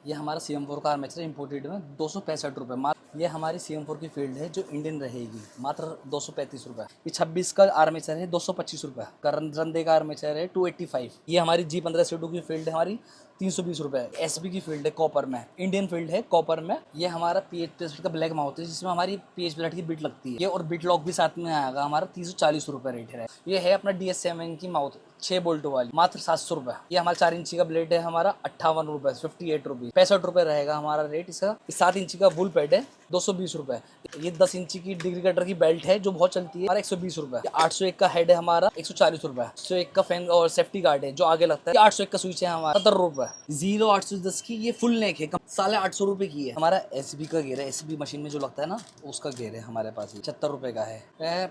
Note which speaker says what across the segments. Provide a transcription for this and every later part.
Speaker 1: ये हमारा CM4 का आर्मेचर इम्पोर्टेड में 265 रुपये मात्र। ये हमारी CM4 की फील्ड है जो इंडियन रहेगी, मात्र 235 रुपये। ये 26 का आर्मेचर है 225 रुपये का। रंदे का आर्मेचर है 285। ये हमारी G15 की फील्ड है हमारी 320 रुपये। SB की फील्ड है कॉपर में, इंडियन फील्ड है कॉपर में। ये हमारा PH का ब्लैक माउथ है जिसमें हमारी PH प्लेट की बिट लगती है। ये और बिट लॉक भी साथ में आएगा, हमारा 340 रुपये रेट है। ये है अपना DS7 की माउथ 6 बोल्ट वाली, मात्र 700 रुपये। ये हमारा 4 इंची का ब्लेड है हमारा 58 रुपये, 58 रुपीज़, 65 रुपये रहेगा हमारा रेट इसका। 7 इंची का बुल पैड है 220 रुपये। ये 10 इंची की डिग्री कटर की बेल्ट है जो बहुत चलती है, 120 रुपये। 801 का हेड है हमारा 140 रुपये। 801 का फैन और सेफ्टी गार्ड है जो आगे लगता है 801 का स्विच है हमारा 70 रुपये। 0810 की ये फुल नेक है 850 रुपये की है। हमारा SB का गेयर है, SB मशीन में जो लगता है ना उसका गेयर है हमारे पास, 76 रुपये का है।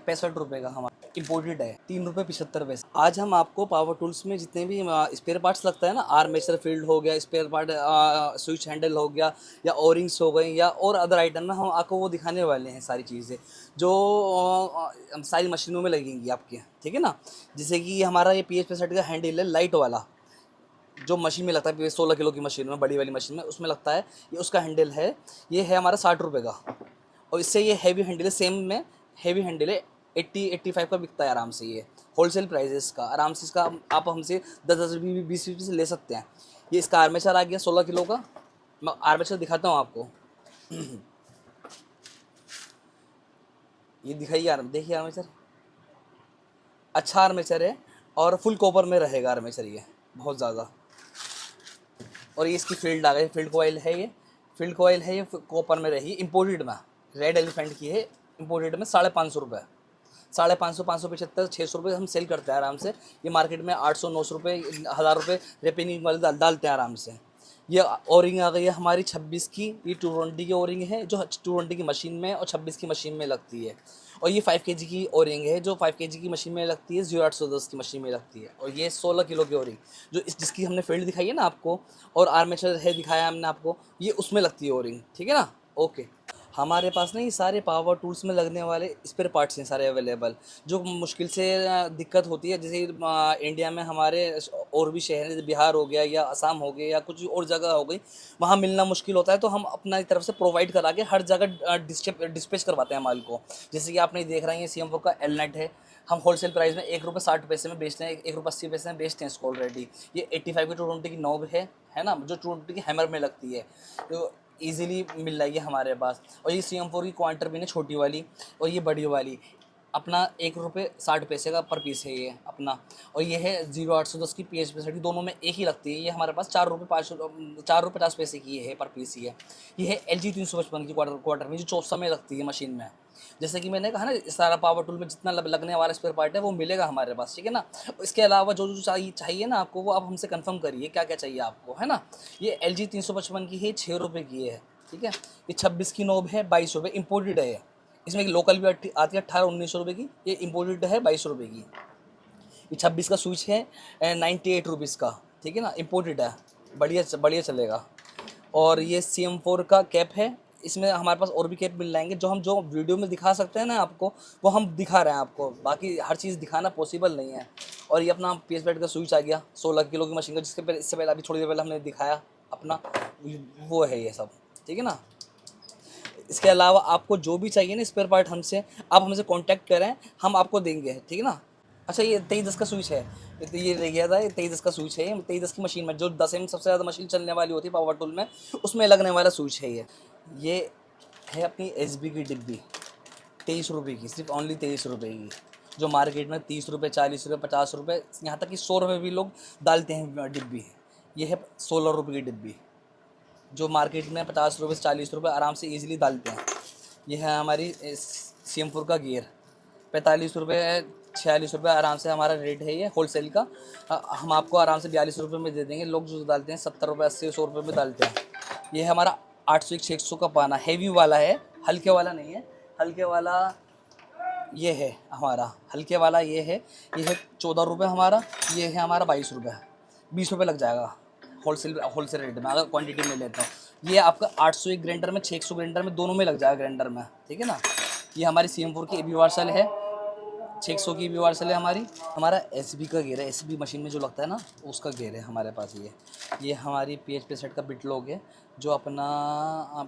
Speaker 1: 65 रुपये का हमारा इम्पोर्टेड है, 3 रुपये 75 पैसे। आज हम आपको पावर टूल्स में जितने भी स्पेयर पार्ट्स लगता है ना, आर्मेचर फील्ड हो गया, स्पेयर पार्ट स्विच हैंडल हो गया, या ओरिंग्स हो गई, या और अदर आइटम ना, हम आपको वो दिखाने वाले हैं सारी चीज़ें जो सारी मशीनों में लगेंगी आपके, ठीक है ना। जैसे कि हमारा ये PH65 का हैंडल है लाइट वाला, जो मशीन में लगता है 16 किलो की मशीन में, बड़ी वाली मशीन में उसमें लगता है, ये उसका हैंडल है। ये है हमारा 60 रुपये का। और इससे ये हैवी हैंडल है, सेम में हैवी हैंडल है 80-85 का बिकता है आराम से। ये होलसेल प्राइस है इसका, आराम से इसका आप हमसे 10-10 रुपये 20 रुपये से ले सकते हैं। ये इसका आर्मेचर आ गया 16 किलो का। मैं आर्मेचर दिखाता हूँ आपको। ये दिखाइए, देखिए आर्मेचर, अच्छा आर्मेचर है और फुल कॉपर में रहेगा आर्मेचर, ये बहुत ज़्यादा। और ये इसकी फील्ड आ गई, फील्ड कोयल है, ये फील्ड कोयल है, ये कॉपर में रही, इम्पोर्टेड में, रेड एलिफेंट की है, इम्पोर्टेड में 550 रुपये। 550, 575, 600 रुपये हम सेल करते हैं आराम से। ये मार्केट में 800, 900 रुपये, 1000 रुपये रेपिनिंग वाले डालते हैं आराम से। ये ओरिंग आ गई है हमारी 26 की, ये 220 की ओरिंग है जो 220 की मशीन में और 26 की मशीन में लगती है। और ये 5 kg की ओरिंग है जो 5 kg की मशीन में लगती है, 0810 की मशीन में लगती है। और ये 16 किलो की ओरिंग जो जिसकी हमने फील्ड दिखाई है ना आपको, और आर्मेचर है दिखाया हमने आपको, ये उसमें लगती है ओरिंग, ठीक है ना। ओके, हमारे पास ना ये सारे पावर टूल्स में लगने वाले स्पेयर पार्ट्स हैं सारे अवेलेबल। जो मुश्किल से दिक्कत होती है, जैसे इंडिया में हमारे और भी शहर, जैसे बिहार हो गया या असम हो गया या कुछ और जगह हो गई, वहाँ मिलना मुश्किल होता है, तो हम अपना तरफ से प्रोवाइड करा के हर जगह डिस्पैच करवाते हैं माल को। जैसे कि आपने देख रहे हैं CM4 का L-Net है, हम होलसेल प्राइस में 1 रुपये 60 पैसे में बेचते हैं, 1 रुपये 80 पैसे में बेचते हैं इसको ऑलरेडी। ये 85 की 220 की नॉब है ना, जो 220 की हैमर में लगती है, तो ईज़िली मिल जाएगी हमारे पास। और ये CM4 की क्वांटर भी है छोटी वाली और ये बड़ी वाली, अपना 1 रुपये 60 पैसे का पर पीस है ये अपना। और ये है 0810 की PH65, दोनों में एक ही लगती है। ये हमारे पास 4 रुपये 50 पैसे की है पर पीस। ये है LG 355 की क्वार्टर में जो 64 में लगती है मशीन में। जैसे कि मैंने कहा ना, सारा पावर टूल में जितना लगने वाला स्पेयर पार्ट है वो मिलेगा हमारे पास, ठीक है ना। इसके अलावा जो जो चाहिए ना आपको, वो आप हमसे कंफर्म करिए क्या क्या चाहिए आपको, है ना। ये LG 355 की है, 6 रुपये की है, ठीक है। ये 26 की नॉब है 22 रुपये, इम्पोर्टेड है। इसमें एक लोकल भी आती है 18-19 रुपये की, ये इम्पोर्टेड है 22 रुपये की। ये 26 का स्विच है 98 रुपीज़ का, ठीक है ना, इम्पोर्टेड है, बढ़िया बढ़िया चलेगा। और ये CM4 का कैप है, इसमें हमारे पास और भी कैप मिल जाएंगे। जो वीडियो में दिखा सकते हैं ना आपको, वो हम दिखा रहे हैं आपको, बाकी हर चीज़ दिखाना पॉसिबल नहीं है। और ये अपना PH65 का स्विच आ गया 16 किलो की मशीन का, जिसके पहले इससे पहले अभी थोड़ी देर पहले हमने दिखाया अपना, वो है ये सब, ठीक है ना। इसके अलावा आपको जो भी चाहिए ना स्पेयर पार्ट हमसे, आप हमसे कांटेक्ट करें, हम आपको देंगे, ठीक है ना। अच्छा, ये 2310 का स्विच है, ये रह गया था, ये 2310 का स्विच है। 2310 की मशीन में जो 10 में सबसे ज़्यादा मशीन चलने वाली होती है पावर टूल में, उसमें लगने वाला स्विच है ये है अपनी SB की डिब्बी 23 रुपये की, सिर्फ ओनली 23 रुपये की। जो मार्केट में 30 रुपये, 40 रुपये, 50 रुपये, यहाँ तक कि 100 रुपये भी लोग डालते हैं डिब्बी। ये है 16 रुपये की डिब्बी, जो मार्केट में 50 रुपये से 40 रुपये आराम से ईजिली डालते हैं। यह है हमारी CM4 का गियर, 45 रुपये 46 रुपये आराम से हमारा रेट है ये होलसेल का। हम आपको आराम से 42 रुपये में दे देंगे। लोग जो डालते हैं 70 रुपये, 80, 100 रुपये में डालते हैं। ये हमारा 800-600 का पाना हैवी वाला है, हल्के वाला नहीं है। हल्के वाला ये है हमारा, हल्के वाला ये है 14 रुपये हमारा। ये है हमारा 22 रुपये, 20 रुपये लग जाएगा होलसेल रेट में अगर क्वांटिटी में लेते हैं। ये आपका 801 ग्राइंडर में, 600 ग्राइंडर में, दोनों में लग जाएगा ग्राइंडर में, ठीक है ना। ये हमारी CM4 की AB वार्सल है, 600 की भी वार्सल है हमारी। हमारा एसबी का गेयर है, एसबी मशीन में जो लगता है ना उसका गेयर है हमारे पास। ये हमारी PHP सेट का बिट लॉक है जो अपना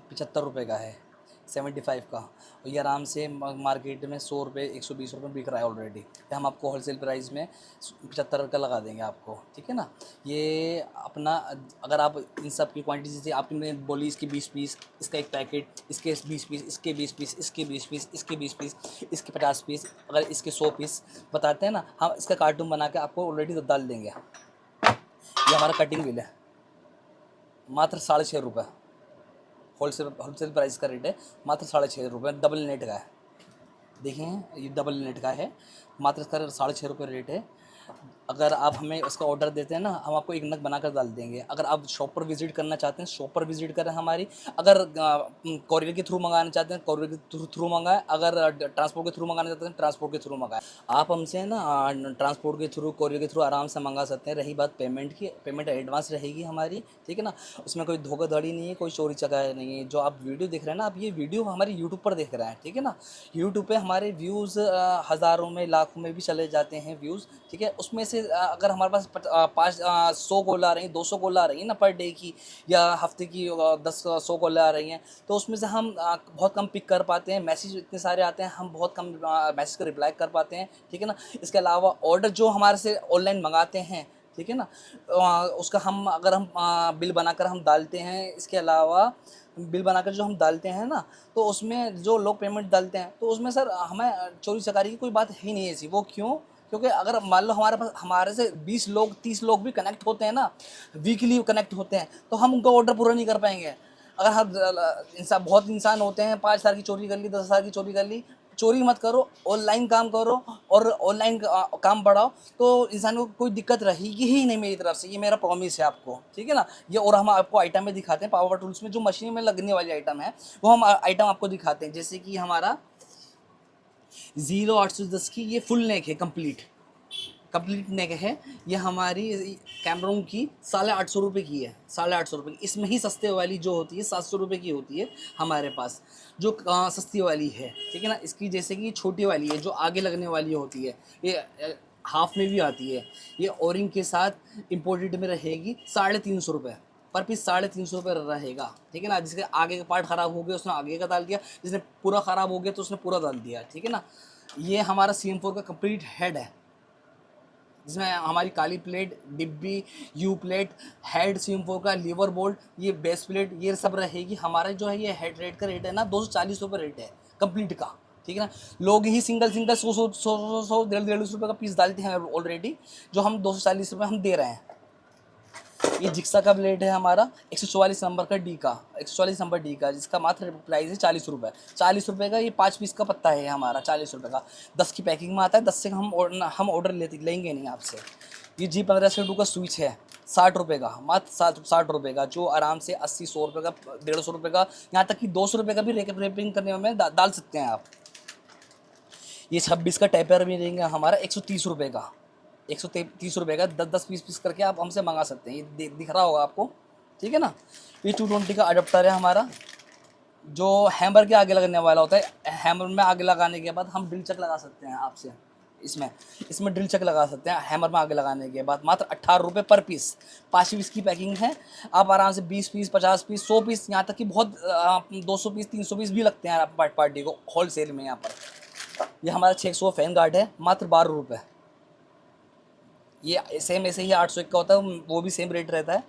Speaker 1: 75 रुपये का है, 75 का। और ये आराम से मार्केट में 100 रुपये 120 रुपये बिक रहा है ऑलरेडी। हम आपको होलसेल प्राइस में 75 का लगा देंगे आपको, ठीक है ना। ये अपना अगर आप इन सब की क्वांटिटी जैसे आपने बोली इसके 20 पीस, इसका एक पैकेट, इसके 20 पीस, इसके 20 पीस, इसके 20 पीस, इसके 20 पीस, इसके 50 पीस, अगर इसके 100 पीस बताते हैं ना, हम इसका कार्टून बना के आपको ऑलरेडी डाल देंगे। ये हमारा कटिंग बिल है, मात्र 6.5 रुपये होलसेल प्राइस का रेट है, मात्र 6.5 रुपये। डबल नेट का है, देखिए ये डबल नेट का है, मात्र इसका 6.5 रुपये रेट है। अगर आप हमें उसका ऑर्डर देते हैं ना, हम आपको एक नग बनाकर डाल देंगे। अगर आप शॉप पर विजिट करना चाहते हैं, शॉप पर विजिट करें हमारी। अगर कॉरियर के थ्रू मंगाना चाहते हैं, कॉरियर के थ्रू मंगाएं। अगर ट्रांसपोर्ट के थ्रू मंगाना चाहते हैं, ट्रांसपोर्ट के थ्रू मंगाएं। आप हमसे ना ट्रांसपोर्ट के थ्रू, कॉरियर के थ्रू आराम से मंगा सकते हैं। रही बात पेमेंट की, पेमेंट एडवांस रहेगी हमारी, ठीक है ना। उसमें कोई धोखाधड़ी नहीं है, कोई चोरी चकारी नहीं है। जो आप वीडियो देख रहे हैं ना, आप ये वीडियो हमारे यूट्यूब पर देख रहे हैं, ठीक है ना। यूट्यूब पे हमारे व्यूज़ हज़ारों में, लाखों में भी चले जाते हैं व्यूज़, ठीक है। उसमें से अगर हमारे पास 100 कॉल आ रही हैं, 200 कॉल आ रही हैं ना पर डे की, या हफ्ते की 100 कॉल आ रही हैं, तो उसमें से हम बहुत कम पिक कर पाते हैं। मैसेज इतने सारे आते हैं, हम बहुत कम मैसेज का रिप्लाई कर पाते हैं, ठीक है ना। इसके अलावा ऑर्डर जो हमारे से ऑनलाइन मंगाते हैं, ठीक है ना, उसका अगर हम बिल बनाकर हम डालते हैं। इसके अलावा बिल बनाकर जो हम डालते हैं ना, तो उसमें जो लोग पेमेंट डालते हैं, तो उसमें सर हमें चोरी चकारी की कोई बात ही नहीं है ऐसी। वो क्यों? क्योंकि अगर मान लो हमारे पास हमारे से 20 लोग 30 लोग भी कनेक्ट होते हैं ना, वीकली कनेक्ट होते हैं, तो हम उनका ऑर्डर पूरा नहीं कर पाएंगे। अगर हम बहुत इंसान होते हैं, 5,000 की चोरी कर ली, 10,000 की चोरी कर ली। चोरी मत करो, ऑनलाइन काम करो और ऑनलाइन काम बढ़ाओ, तो इंसान को कोई दिक्कत रहेगी ही नहीं मेरी तरफ से। ये मेरा प्रॉमिस है आपको, ठीक है ना। ये और हम आपको आइटम में दिखाते हैं, पावर टूल्स में जो मशीन में लगने वाली आइटम है वो हम आइटम आपको दिखाते हैं। जैसे कि हमारा 0810 की ये फुल नेक है, कंप्लीट नेक है। ये हमारी कैमरों की 850 रुपये की है, 850 रुपये की। इसमें ही सस्ते वाली जो होती है 700 रुपये की होती है हमारे पास, जो सस्ती वाली है, ठीक है ना। इसकी जैसे कि छोटी वाली है जो आगे लगने वाली होती है, ये हाफ में भी आती है। ये ओरिंग के साथ इम्पोर्टेड में रहेगी 350 रुपये पर पीस, 350 रुपये रहेगा, ठीक है ना। जिसके आगे का पार्ट ख़राब हो गया उसने आगे का डाल दिया, जिसने पूरा ख़राब हो गया तो उसने पूरा डाल दिया, ठीक है ना। ये हमारा CM4 का कंप्लीट हेड है, जिसमें हमारी काली प्लेट, डिब्बी, यू प्लेट, हेड CM4 का, लीवर बोल्ट, ये बेस प्लेट, ये सब रहेगी। हमारा जो है ये हेड रेट का रेट है ना 240 रुपये रेट है कंप्लीट का, ठीक है ना। लोग ही सिंगल 100 150 रुपये का पीस डालते हैं ऑलरेडी, जो हम 240 रुपये हम दे रहे हैं। ये जिक्सा का ब्लेड है हमारा 144 नंबर का डी का, 144 नंबर डी का, जिसका मात्र प्राइस है 40 रुपये। 40 रुपये का ये 5 पीस का पत्ता है हमारा, 40 रुपये का। 10 की पैकिंग में आता है, 10 से हम ऑर्डर लेंगे नहीं आपसे। ये G15 का स्विच है 60 रुपये का, मात्र 60 रुपये का, जो आराम से 80 100 रुपये का, 150 रुपये का, यहाँ तक कि 200 रुपये का भी रैपिंग करने में डाल सकते हैं आप। ये 26 का टेपर भी देंगे हमारा 130 रुपये का, 130 रुपये का 10 पीस करके आप हमसे मंगा सकते हैं। ये दिख रहा होगा आपको, ठीक है ना। ये 220 का अडप्टर है हमारा, जो हैमर के आगे लगने वाला होता है। हैमर में आगे लगाने के बाद हम ड्रिल चक लगा सकते हैं आपसे, इसमें ड्रिल चक लगा सकते हैं हैमर में आगे लगाने के बाद। मात्र 18 रुपये पर पीस, 5 पीस की पैकिंग है। आप आराम से 20 पीस, 50 पीस, 100 पीस, यहाँ तक कि बहुत 200 पीस, 300 पीस भी लगते हैं आप पार्टी को होल सेल में। यहाँ पर ये हमारा 600 फैन गार्ड है, मात्र 12 रुपये। ये सेम ऐसे ही 801 का होता है, वो भी सेम रेट रहता है।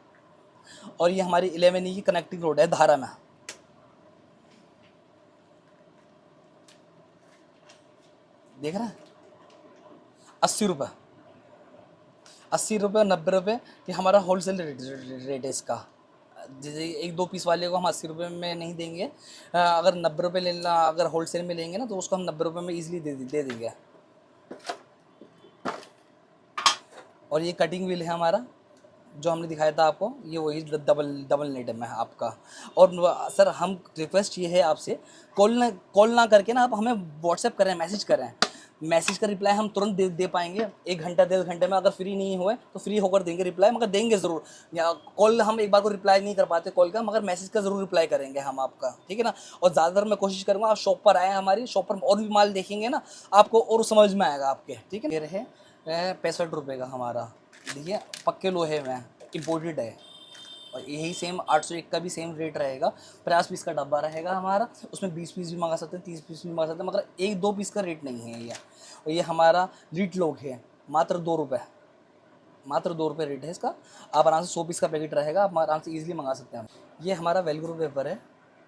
Speaker 1: और ये हमारी 11E की कनेक्टिंग रोड है धारा में, देख रहे हैं, 80 रुपये, 80 रुपये, 90 रुपये, ये हमारा होलसेल रेट है इसका। जैसे 1-2 पीस वाले को हम 80 रुपये में नहीं देंगे, अगर 90 रुपये लेना, अगर होलसेल में लेंगे ना तो उसको हम 90 रुपये में ईजिली दे देंगे। और ये कटिंग व्हील है हमारा, जो हमने दिखाया था आपको, ये वही डबल नेट में है आपका। और सर हम रिक्वेस्ट ये है आपसे, कॉल ना करके ना आप हमें व्हाट्सएप करें, मैसेज करें। मैसेज का रिप्लाई हम तुरंत दे पाएंगे, 1 घंटा 1.5 घंटे में। अगर फ्री नहीं हुए तो फ्री होकर देंगे रिप्लाई, मगर देंगे ज़रूर। या कॉल हम एक बार को रिप्लाई नहीं कर पाते कॉल का, मगर मैसेज का ज़रूर रिप्लाई करेंगे हम आपका, ठीक है ना। और ज़्यादातर मैं कोशिश करूँगा आप शॉप पर आएँ, हमारी शॉप पर और भी माल देखेंगे ना, आपको और समझ में आएगा आपके, ठीक है। ये रहे 65 रुपये का हमारा, देखिए पक्के लोहे में इम्पोर्टेड है। और यही सेम 801 का भी सेम रेट रहेगा। 50 पीस का डब्बा रहेगा हमारा, उसमें 20 पीस भी मंगा सकते हैं, 30 पीस भी मंगा सकते हैं, मगर 1-2 पीस का रेट नहीं है ये। और ये हमारा रीट लॉक है, मात्र 2 रुपये, मात्र 2 रुपये रेट है इसका। आप आराम से 100 पीस का पैकेट रहेगा, आप आराम से ईजिली मंगा सकते हैं। ये हमारा वेलक्रो पेपर है,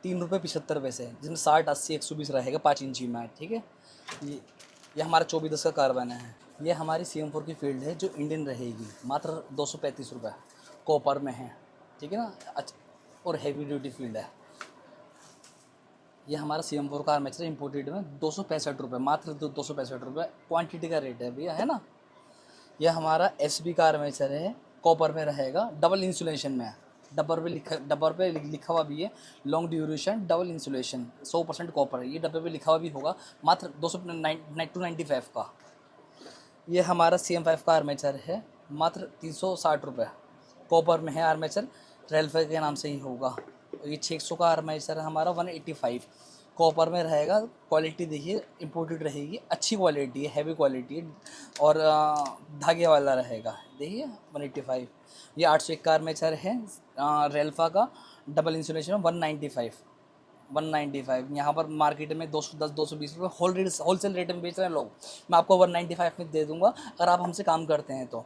Speaker 1: 3 रुपये 75 पैसे, जिसमें 60, 80, 120 रहेगा 5 इंची में, ठीक है। ये हमारा 24-10 का कार्बन है। ये हमारी CM4 की फील्ड है जो इंडियन रहेगी, मात्र 235 रुपये, कॉपर में है, ठीक है ना। अच्छा, और हैवी ड्यूटी फील्ड है। ये हमारा CM4 का आर्मेचर इंपोर्टेड में 265 रुपये, मात्र 265 रुपये क्वांटिटी का रेट है भैया, है ना। यह हमारा SB का आर्मेचर है, कॉपर में रहेगा, डबल इंसुलेशन में है। डब्बर पे लिखा हुआ भी है long duration double insulation, 100% copper है। ये डब्बे पे लिखा हुआ भी होगा, मात्र 295 का। ये हमारा CM5 का आर्मेचर है, मात्र 360 रुपये, कॉपर में है आर्मेचर, रेल्वे के नाम से ही होगा। ये 600 का आर्मेचर है हमारा, 185 कॉपर में रहेगा। क्वालिटी देखिए इंपोर्टेड रहेगी, अच्छी क्वालिटी है, हैवी क्वालिटी है, और धागे वाला रहेगा, देखिए 185। ये 801 का आर्मेचर है, रेल्फा का डबल इंसुलेशन, 195। यहाँ पर मार्केट में 210, 220 रुपये होलसेल रेट में बेच रहे हैं लोग, मैं आपको 195 में दे दूँगा अगर आप हमसे काम करते हैं तो।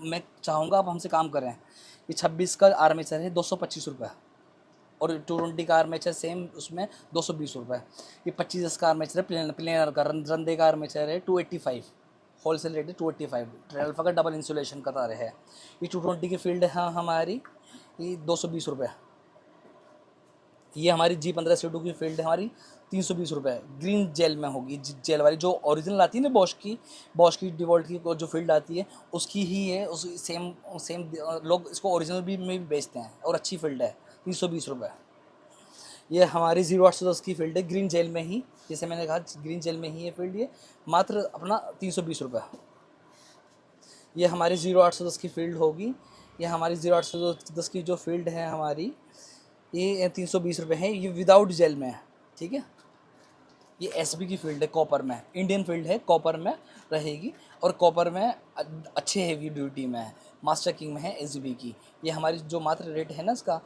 Speaker 1: मैं चाहूँगा आप हमसे काम करें। ये 26 का आर्मेचर है, 225 रुपये, और 220 का आर्मेचर सेम, उसमें 220 रुपये। ये 25 का आर्मेचर है, प्लेनर का, रंदे का आर्मेचर है, 285, होलसेल रेट है 285। ट्रेल्फा का डबल इंसुलेशन का तार है। ये 220 की फील्ड है हमारी, ये 220 रुपये। ये हमारी G15 C2 की फील्ड है हमारी, 320 रुपये, ग्रीन जेल में होगी, जेल वाली जो ओरिजिनल आती है ना, बॉश की डिवॉल्ट की जो फील्ड आती है उसकी ही है। उस सेम लोग इसको ओरिजिनल में भी बेचते हैं, और अच्छी फील्ड है, 320 रुपये। ये हमारी 0810 की फील्ड है, ग्रीन जेल में ही, जैसे मैंने कहा ग्रीन जेल में ही है फील्ड, ये मात्र अपना 320 रुपये। ये हमारी 0810 की फील्ड होगी। ये हमारी 0810 की जो फील्ड है हमारी, ये 320 रुपये है। ये विदाउट जेल में है, ठीक है। ये SB की फील्ड है, कॉपर में, इंडियन फील्ड है, कॉपर में रहेगी, और कॉपर में अच्छे हैवी ड्यूटी में है, मास्टर किंग में है SB की। ये हमारी जो मात्र रेट है ना इसका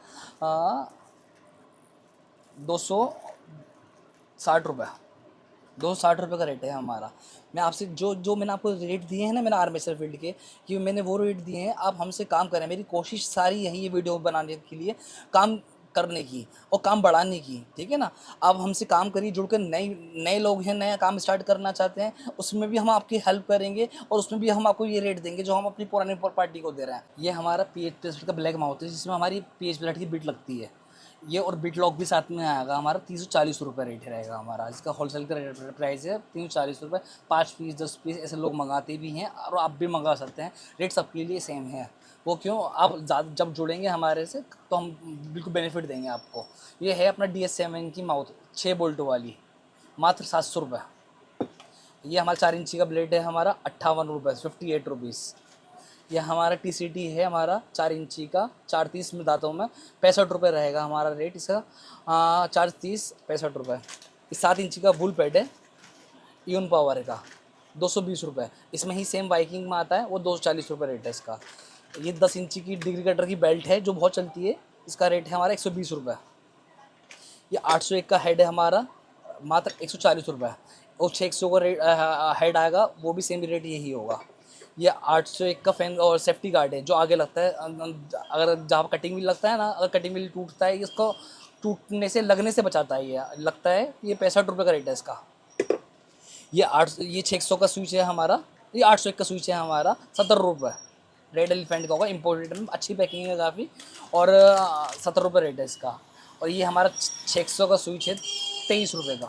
Speaker 1: 260 रुपये, 260 रुपये का रेट है हमारा। मैं आपसे जो मैंने आपको रेट दिए हैं ना, मैंने आर्मेचर फील्ड के, कि मैंने वो रेट दिए हैं, आप हमसे काम करें। मेरी कोशिश सारी यही है वीडियो बनाने के लिए, काम करने की और काम बढ़ाने की, ठीक है ना। आप हमसे काम करिए, जुड़ कर नए लोग हैं, नया काम स्टार्ट करना चाहते हैं, उसमें भी हम आपकी हेल्प करेंगे, और उसमें भी हम आपको ये रेट देंगे जो हम अपनी पुरानी पार्टी को दे रहे हैं। ये हमारा PH प्लेट का ब्लैक माउथ है, जिसमें हमारी PH प्लेट की बिट लगती है ये, और बिट लॉक भी साथ में आएगा हमारा। 340 रुपये रेट रहेगा हमारा, इसका होलसेल का प्राइस है 340 रुपये। 5 पीस 10 पीस ऐसे लोग मंगाते भी हैं, और आप भी मंगा सकते हैं, रेट सबके लिए सेम है। वो क्यों, आप जब जुड़ेंगे हमारे से तो हम बिल्कुल बेनिफिट देंगे आपको। ये है अपना DS7 की माउथ, 6 बोल्ट वाली, मात्र 700 रुपये। ये हमारा 4 इंची का ब्लेड है हमारा, 58 रुपये, 58 रुपीज़। यह हमारा TCT है हमारा, 4 इंची का, 430 में दांतों में, 65 रुपये रहेगा हमारा रेट इसका, 430 65 रुपये। ये 7 इंची का बुल पैड है, यून पावर का, 220 रुपये। इसमें ही सेम वाइकिंग में आता है, वो 240 रुपये रेट है इसका। ये 10 इंची की डिग्री कटर की बेल्ट है जो बहुत चलती है, इसका रेट है हमारा 120 रुपये। ये 801 का हेड है हमारा, मात्र 140 रुपये, और 600 का रेट हेड आएगा, वो भी सेम रेट यही होगा। ये 801 का फैन और सेफ्टी गार्ड है जो आगे लगता है, अगर जहाँ कटिंग व्हील लगता है ना, अगर कटिंग व्हील टूटता है, इसको टूटने से, लगने से बचाता है, ये लगता है। ये 65 रुपये का रेट है इसका। ये 600 का स्विच है हमारा, ये 801 का स्विच है हमारा, 70 रुपये। रेड एलिफेंट का होगा, इम्पोर्टेड में, अच्छी पैकिंग है काफ़ी, और 70 रुपये रेट है इसका। और ये हमारा 600 का स्विच है, 23 रुपये का।